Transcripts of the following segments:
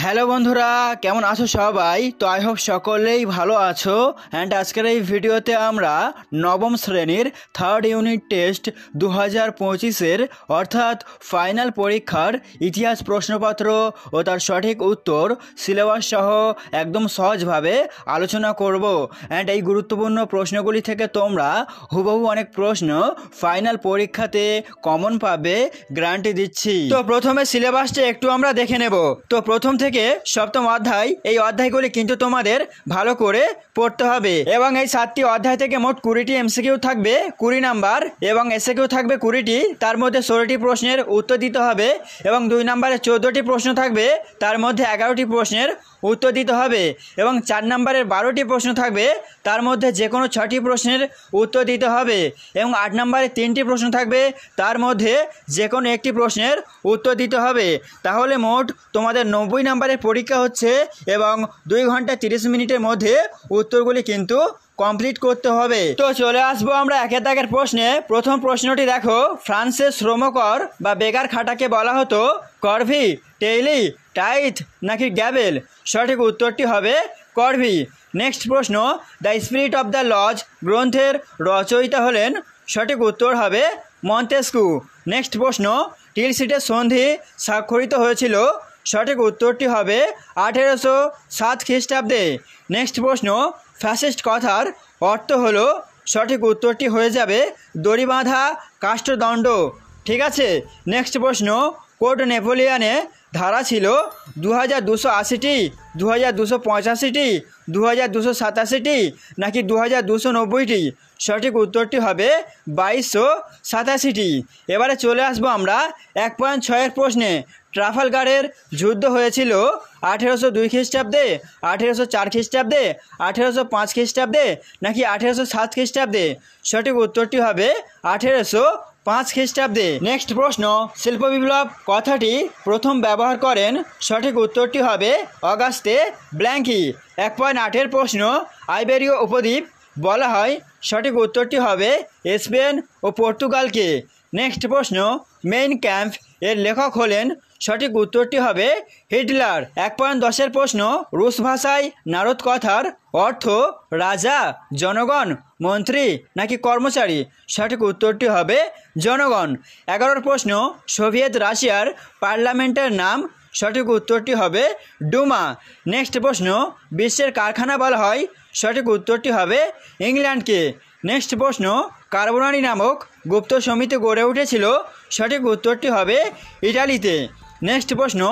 Hello বন্ধুরা, কেমন আছো সবাই? তো আই হোপ সকলেই ভালো আছো। অ্যান্ড আজকের এই ভিডিওতে আমরা নবম শ্রেণীর থার্ড ইউনিট টেস্ট 2025-এর অর্থাৎ ফাইনাল পরীক্ষার ইতিহাস প্রশ্নপত্র ও তার সঠিক উত্তর সিলেবাস সহ একদম সহজভাবে আলোচনা করব। অ্যান্ড এই গুরুত্বপূর্ণ প্রশ্নগুলি থেকে তোমরা হুবহু অনেক প্রশ্ন ফাইনাল পরীক্ষাতে কমন পাবে, গ্যারান্টি দিচ্ছি। তো প্রথমে সিলেবাসটা একটু আমরা দেখে নেব। তো প্রথম থেকে সপ্তম অধ্যায়, এই অধ্যায়গুলি কিন্তু তোমাদের ভালো করে পড়তে হবে এবং এই 7টি অধ্যায় থেকে মোট 20টি এমসিকিউ থাকবে 20 নাম্বার এবং এসএকিউ থাকবে 20টি। তার মধ্যে 16টি প্রশ্নের উত্তর দিতে হবে এবং 2 নম্বরে 14টি প্রশ্ন থাকবে, তার মধ্যে 11টি প্রশ্নের উত্তর দিতে হবে এবং 4 নম্বরের 12টি প্রশ্ন থাকবে, তার মধ্যে যে কোনো 6টি প্রশ্নের উত্তর দিতে হবে এবং 8 নম্বরে 3টি প্রশ্ন থাকবে, তার মধ্যে যে কোনো একটি প্রশ্নের উত্তর দিতে হবে। তাহলে মোট তোমাদের 90 নম্বরের পরীক্ষা হচ্ছে এবং 2 ঘন্টা 30 মিনিটের মধ্যে উত্তরগুলি কিন্তু কমপ্লিট করতে হবে। তো চলে আসবো আমরা একের দাগের প্রশ্নে। প্রথম প্রশ্নটি দেখো, ফ্রান্সের শ্রমকর বা বেকার খাটাকে বলা হতো করভি, টেইলি, টাইথ নাকি গ্যাবেল? সঠিক উত্তরটি হবে করভি। নেক্সট প্রশ্ন, the spirit of the laws গ্রন্থের রচয়িতা হলেন? সঠিক উত্তর হবে মন্তেস্কু। নেক্সট প্রশ্ন, টিলসিটের সন্ধি স্বাক্ষরিত হয়েছিল? সঠিক উত্তরটি হবে 1807 খ্রিস্টাব্দে। নেক্সট প্রশ্ন, ফ্যাসিস্ট কথার অর্থ হলো? সঠিক উত্তরটি হয়ে যাবে দড়ি বাঁধা কাষ্ঠদণ্ড। ঠিক আছে। নেক্সট প্রশ্ন, কোড নেপোলিয়ানে ধারা ছিল 2280টি, 2285টি, 2287টি নাকি 2290টি? সঠিক উত্তরটি হবে 2287টি। এবারে চলে আসবো আমরা 1.6-এর প্রশ্নে। ট্রাফালগারের যুদ্ধ হয়েছিল 1802 খ্রিস্টাব্দে, 1804 খ্রিস্টাব্দে, 1805 খ্রিস্টাব্দে নাকি 1807 খ্রিস্টাব্দে? সঠিক উত্তরটি হবে 1805 খ্রিস্টাব্দে। নেক্সট প্রশ্ন, শিল্প বিপ্লব কথাটি প্রথম ব্যবহার করেন? সঠিক উত্তরটি হবে অগাস্তে ব্ল্যাঙ্কি। 1.8-এর প্রশ্ন, আইবেরীয় উপদ্বীপ বলা হয়? সঠিক উত্তরটি হবে স্পেন ও পর্তুগালকে। নেক্সট প্রশ্ন, মেইন ক্যাম্প এর লেখক হলেন? সঠিক উত্তরটি হবে হিটলার। 1.10-এর প্রশ্ন, রুশ ভাষায় নারদ কথার অর্থ রাজা, জনগণ, মন্ত্রী নাকি কর্মচারী? সঠিক উত্তরটি হবে জনগণ। 11-এর প্রশ্ন, সোভিয়েত রাশিয়ার পার্লামেন্টের নাম? সঠিক উত্তরটি হবে ডুমা। নেক্সট প্রশ্ন, বিশ্বের কারখানা বলা হয়? সঠিক উত্তরটি হবে ইংল্যান্ডকে। নেক্সট প্রশ্ন, কার্বোনারি নামক গুপ্ত সমিতি গড়ে উঠেছিল? সঠিক উত্তরটি হবে ইটালিতে। নেক্সট প্রশ্ন,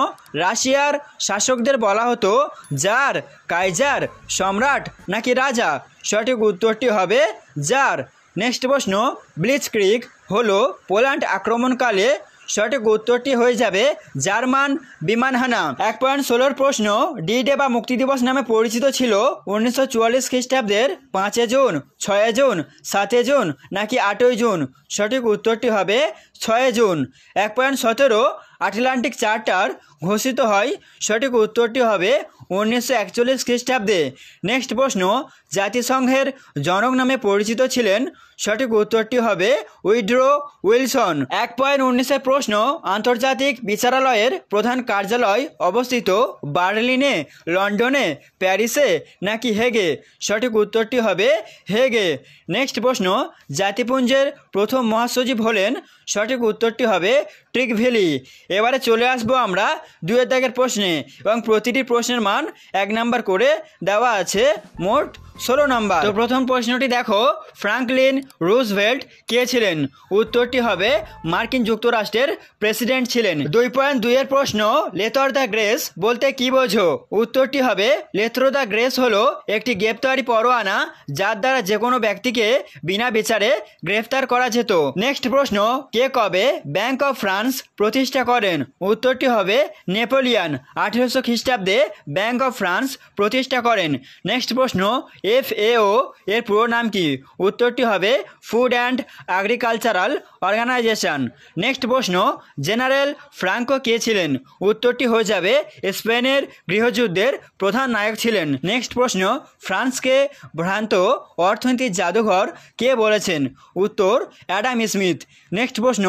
রাশিয়ার শাসকদের বলা হতো জার, কাইজার, সম্রাট নাকি রাজা? সঠিক উত্তরটি হবে জার। নেক্সট প্রশ্ন, ব্লিটজক্রিগ হলো পোল্যান্ড আক্রমণকালে? সঠিক উত্তরটি হয়ে যাবে জার্মান বিমান হানা। 1.16-এর প্রশ্ন, ডি ডে বা মুক্তি দিবস নামে পরিচিত ছিল 1944 খ্রিস্টাব্দের 5 জুন, 6 জুন, 7 জুন নাকি 8 জুন? সঠিক উত্তরটি হবে 6 জুন। 1.17 আটলান্টিক চার্টার ঘোষিত হয়? সঠিক উত্তরটি হবে 1941 খ্রিস্টাব্দে। নেক্সট প্রশ্ন, জাতিসংঘের জনক নামে পরিচিত ছিলেন? সঠিক উত্তরটি হবে উইড্রো উইলসন। 1.19-এর প্রশ্ন, আন্তর্জাতিক বিচারালয়ের প্রধান কার্যালয় অবস্থিত বার্লিনে, লন্ডনে, প্যারিসে নাকি হেগে? সঠিক উত্তরটি হবে হেগে। নেক্সট প্রশ্ন, জাতিপুঞ্জের প্রথম মহাসচিব হলেন? সঠিক উত্তরটি হবে ট্রিগভিলি। এবারে চলে আসবো আমরা 2-এর দাগের প্রশ্নে এবং প্রতিটি প্রশ্নের মান 1 নাম্বার করে দেওয়া আছে, মোট 16 নাম্বার। তো প্রথম প্রশ্নটি দেখো, ফ্রাঙ্কলিন রুজভেল্ট কে ছিলেন? উত্তরটি হবে মার্কিন যুক্তরাষ্ট্রের প্রেসিডেন্ট ছিলেন। 2.2-এর প্রশ্ন, লেথর দ্য গ্রেস বলতে কি বোঝো? উত্তরটি হবে লেথর দ্য গ্রেস হলো একটি গ্রেপ্তারি পরোয়ানা যার দ্বারা যে কোনো ব্যক্তিকে বিনা বিচারে গ্রেফতার করা যেত। নেক্সট প্রশ্ন, কে কবে ব্যাংক অফ ফ্রান্স প্রতিষ্ঠা করেন? উত্তরটি হবে নেপোলিয়ান 1800 খ্রিস্টাব্দে ব্যাংক অফ ফ্রান্স প্রতিষ্ঠা করেন। নেক্সট প্রশ্ন, FAO এর পুরো নাম কি? উত্তরটি হবে food and agricultural organisation. Next প্রশ্ন, জেনারেল ফ্রাঙ্কো কে ছিলেন? উত্তরটি হয়ে যাবে স্পেনের গৃহযুদ্ধের প্রধান নায়ক ছিলেন। নেক্সট প্রশ্ন, ফ্রান্সকে ভ্রান্ত অর্থনীতির জাদুঘর কে বলেছেন? উত্তর অ্যাডাম স্মিথ। নেক্সট প্রশ্ন,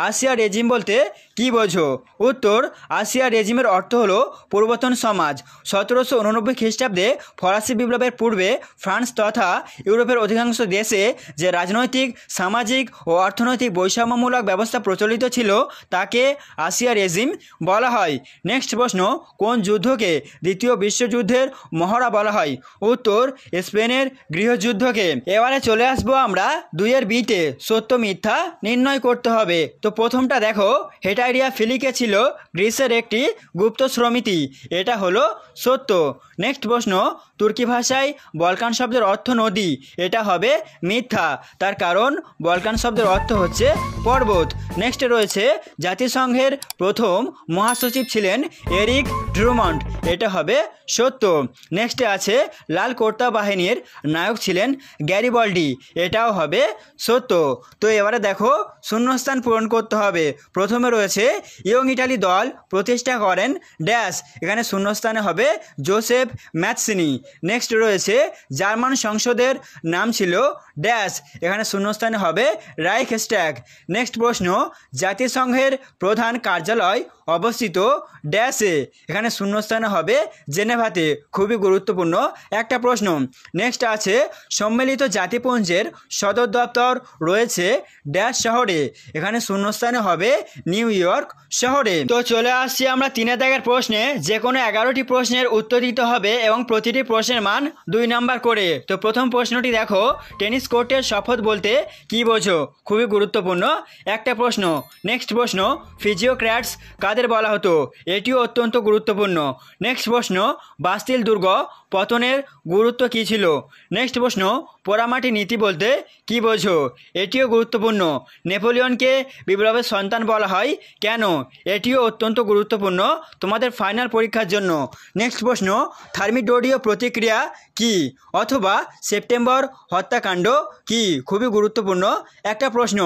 আসিয়া রেজিম বলতে বলতে কি বোঝো? উত্তর, আসিয়া রেজিমের অর্থ হলো পূর্বতন সমাজ। 1789 খ্রিস্টাব্দে ফরাসি বিপ্লবের পূর্বে ফ্রান্স তথা ইউরোপের অধিকাংশ দেশে যে রাজনৈতিক, সামাজিক ও অর্থনৈতিক বৈষম্যমূলক ব্যবস্থা প্রচলিত ছিল তাকে আসিয়া রেজিম বলা হয়। নেক্সট প্রশ্ন, কোন যুদ্ধকে দ্বিতীয় বিশ্বযুদ্ধের মহড়া বলা হয়? উত্তর, স্পেনের গৃহযুদ্ধকে। এবারে চলে আসবো আমরা 2-এর বিতে, সত্য মিথ্যা নির্ণয় করতে হবে। তো প্রথমটা দেখো, হেটাইরিয়া ফিলিকে ছিল গ্রিসের একটি গুপ্ত সমিতি, এটা হলো সত্য। নেক্সট প্রশ্ন, তুর্কি ভাষায় বলকান শব্দের অর্থ নদী, এটা হবে মিথ্যা, তার কারণ বলকান শব্দের অর্থ হচ্ছে পর্বত। নেক্সট রয়েছে, জাতিসংঘের প্রথম মহাসচিব ছিলেন এরিক ড্রুমন্ড, এটা হবে সত্য। নেক্সটে আছে, লাল কোর্তা বাহিনীর নায়ক ছিলেন গ্যারিবল্ডি, এটাও হবে সত্য। তো এবারে দেখো, শূন্যস্থান পূরণ করতে হবে। প্রথমে রয়েছে, ইয়ং ইটালি দল প্রতিষ্ঠা করেন ড্যাশ, এখানে শূন্যস্থানে হবে জোসেফ ম্যাথসিনি। নেক্সট রয়েছে, জার্মান সংসদের নাম ছিল ড্যাশ, এখানে শূন্যস্থানে হবে রাইখস্ট্যাগ। নেক্সট প্রশ্ন, জাতিসংঘের প্রধান কার্যালয় অবস্থিত ড্যাশে, এখানে শূন্যস্থানে হবে জেনেভাতে, খুবই গুরুত্বপূর্ণ একটা প্রশ্ন। নেক্সট আছে, সম্মিলিত জাতিপুঞ্জের সদর দপ্তর রয়েছে ড্যাশ শহরে, এখানে শূন্যস্থানে হবে নিউ ইয়র্ক শহরে। তো চলে আসছি আমরা 3 দাগের প্রশ্নে। যে কোনো 11টি প্রশ্নের উত্তর দিতে হবে এবং প্রতিটি প্রশ্নের মান 2 নাম্বার করে। তো প্রথম প্রশ্নটি দেখো, টেনিস কোর্টের শপথ বলতে কি বোঝো? খুবই গুরুত্বপূর্ণ একটা প্রশ্ন। নেক্সট প্রশ্ন, ফিজিওক্র্যাটস কাদের বলা হতো? এটিও অত্যন্ত গুরুত্বপূর্ণ। নেক্সট প্রশ্ন, বাস্তিল দুর্গ পতনের গুরুত্ব কী ছিল? নেক্সট প্রশ্ন, পোড়ামাটি নীতি বলতে কি বোঝো? এটিও গুরুত্বপূর্ণ। নেপোলিয়নকে বিপ্লবের সন্তান বলা হয় কেন? এটিও অত্যন্ত গুরুত্বপূর্ণ তোমাদের ফাইনাল পরীক্ষার জন্য। নেক্সট প্রশ্ন, থার্মিডোরীয় প্রতিক্রিয়া কি অথবা সেপ্টেম্বর হত্যাকাণ্ড কি? খুবই গুরুত্বপূর্ণ একটা প্রশ্ন।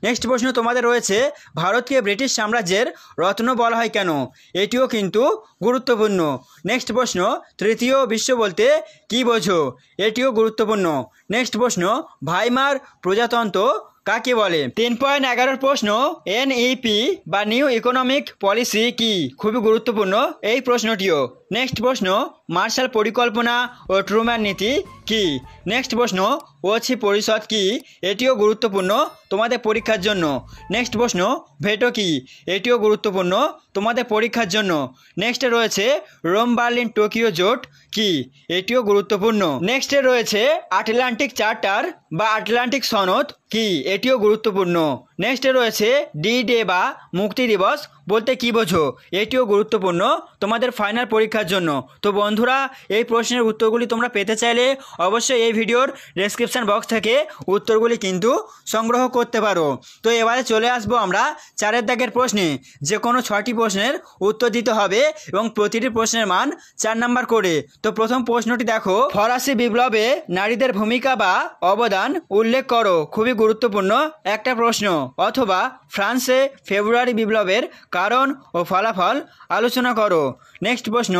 নেক্সট প্রশ্ন তোমাদের রয়েছে, ভারতকে ব্রিটিশ সাম্রাজ্যের রত্ন বলা হয় কেন? এটিও কিন্তু গুরুত্বপূর্ণ। নেক্সট প্রশ্ন, তৃতীয় বিশ্ব বলতে কি বোঝো? এটিও গুরুত্বপূর্ণ। নেক্সট প্রশ্ন, ভাইমার প্রজাতন্ত্র কাকে বলে? 3.11 প্রশ্ন, এনইপি বা নিউ ইকোনমিক পলিসি কি? খুবই গুরুত্বপূর্ণ এই প্রশ্নটিও। নেক্সট প্রশ্ন, মার্শাল পরিকল্পনা ও ট্রুম্যান নীতি কি? নেক্সট প্রশ্ন, ওছি পরিষদ কি? এটিও গুরুত্বপূর্ণ তোমাদের পরীক্ষার জন্য। নেক্সট প্রশ্ন, ভেটো কি? এটিও গুরুত্বপূর্ণ তোমাদের পরীক্ষার জন্য। নেক্সটে রয়েছে, রোম বার্লিন টোকিও জোট কি? এটিও গুরুত্বপূর্ণ। নেক্সটে রয়েছে, আটলান্টিক চার্টার বা আটলান্টিক সনদ কি? এটিও গুরুত্বপূর্ণ। নেক্সটে রয়েছে, ডি ডে বা মুক্তি দিবস বলতে কি বোঝো? এটিও গুরুত্বপূর্ণ তোমাদের ফাইনাল পরীক্ষার জন্য। তো বন্ধুরা, এই প্রশ্নের উত্তরগুলি তোমরা পেতে চাইলে অবশ্যই এই ভিডিওর ডেসক্রিপশন বক্স থেকে উত্তরগুলি কিন্তু সংগ্রহ করতে পারো। তো এবারে চলে আসবো আমরা 4 দাগের প্রশ্নে। যে কোনো 6টি প্রশ্নের উত্তর দিতে হবে এবং প্রতিটি প্রশ্নের মান 4 নাম্বার করে। তো প্রথম প্রশ্নটি দেখো, ফরাসি বিপ্লবে নারীদের ভূমিকা বা অবদান উল্লেখ করো। খুবই গুরুত্বপূর্ণ একটা প্রশ্ন। অথবা ফ্রান্সে ফেব্রুয়ারি বিপ্লবের কারণ ও ফলাফল আলোচনা করো। নেক্সট প্রশ্ন,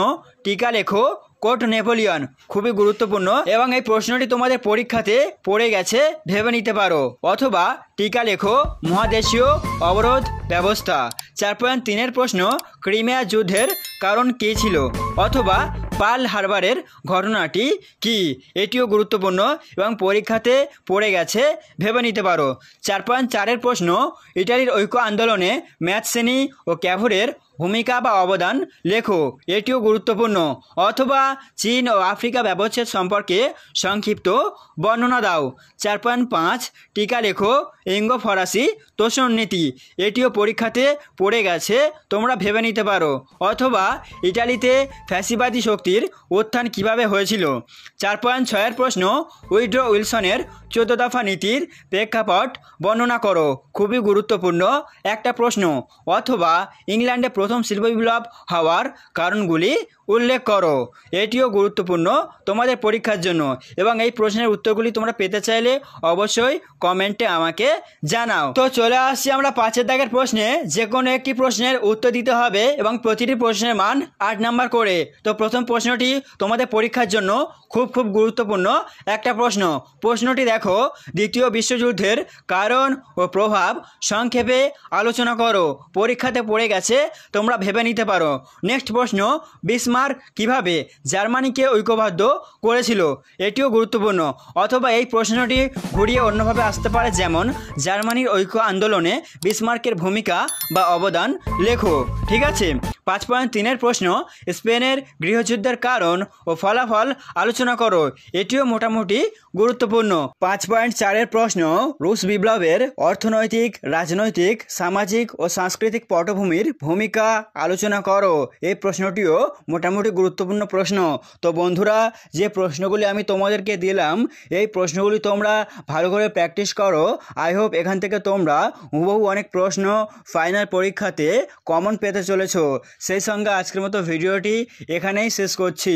টিকা লেখো কোট নেপোলিয়ন। খুবই গুরুত্বপূর্ণ এবং এই প্রশ্নটি তোমাদের পরীক্ষাতে পড়ে গেছে, ভেবে নিতে পারো। অথবা টিকা লেখো মহাদেশীয় অবরোধ ব্যবস্থা। 4.3 প্রশ্ন, ক্রিমিয়া যুদ্ধের কারণ কী ছিল? অথবা পার্ল হারবারের ঘটনাটি কি? এটিও গুরুত্বপূর্ণ এবং পরীক্ষাতে পড়ে গেছে, ভেবে নিতে পারো। 4.4 প্রশ্ন, ইটালির ঐক্য আন্দোলনে ম্যাথসিনি ও ক্যাভোরের ভূমিকা বা অবদান লেখো। এটিও গুরুত্বপূর্ণ। অথবা চীন ও আফ্রিকা ব্যবচ্ছেদ সম্পর্কে সংক্ষিপ্ত বর্ণনা দাও। 4.5 টিকা লেখো ইঙ্গো ফরাসি তোষণ নীতি। এটিও পরীক্ষাতে পড়ে গেছে, তোমরা ভেবে নিতে পারো। অথবা ইটালিতে ফ্যাসিবাদী শক্তির উত্থান কিভাবে হয়েছিল। 4.6 প্রশ্ন, উইড্রো উইলসনের 14 দফা নীতির প্রেক্ষাপট বর্ণনা করো। খুবই গুরুত্বপূর্ণ একটা প্রশ্ন। অথবা ইংল্যান্ডে প্রথম শিল্প বিপ্লব হওয়ার কারণগুলি উল্লেখ করো। এটিও গুরুত্বপূর্ণ তোমাদের পরীক্ষার জন্য এবং এই প্রশ্নের উত্তরগুলি তোমরা পেতে চাইলে অবশ্যই কমেন্টে আমাকে জানাও। তো চলে আসছি আমরা 5 দাগের প্রশ্নে। যে কোনো একটি প্রশ্নের উত্তর দিতে হবে এবং প্রতিটি প্রশ্নের মান 8 নাম্বার করে। তো প্রথম প্রশ্নটি তোমাদের পরীক্ষার জন্য খুব গুরুত্বপূর্ণ একটা প্রশ্ন। প্রশ্নটি দেখো, দ্বিতীয় বিশ্বযুদ্ধের কারণ ও প্রভাব সংক্ষেপে আলোচনা করো। পরীক্ষাতে পড়ে গেছে, তোমরা ভেবে নিতে পারো। নেক্সট প্রশ্ন, বিসমার্ক কিভাবে জার্মানিকে ঐক্যবদ্ধ করেছিল? এটিও গুরুত্বপূর্ণ। অথবা এই প্রশ্নটি ঘুরিয়ে অন্যভাবে আসতে পারে, যেমন জার্মানির ঐক্য আন্দোলনে বিসমার্কের ভূমিকা বা অবদান লেখো। ঠিক আছে। 5.3 প্রশ্ন, স্পেনের গৃহযুদ্ধের কারণ ও ফলাফল আলোচনা করো। এটিও মোটামুটি গুরুত্বপূর্ণ। 5.4 প্রশ্ন, রুশ বিপ্লবের অর্থনৈতিক, রাজনৈতিক, সামাজিক ও সাংস্কৃতিক পটভূমির ভূমিকা আলোচনা করো। এই প্রশ্নটিও মোটামুটি গুরুত্বপূর্ণ প্রশ্ন। তো বন্ধুরা, যে প্রশ্নগুলি আমি তোমাদেরকে দিলাম, এই প্রশ্নগুলি তোমরা ভালো করে প্র্যাকটিস করো। আই হোপ এখান থেকে তোমরা হুবহু অনেক প্রশ্ন ফাইনাল পরীক্ষাতে কমন পেতে চলেছো। সেই সঙ্গে আজকের মতো ভিডিওটি এখানেই শেষ করছি।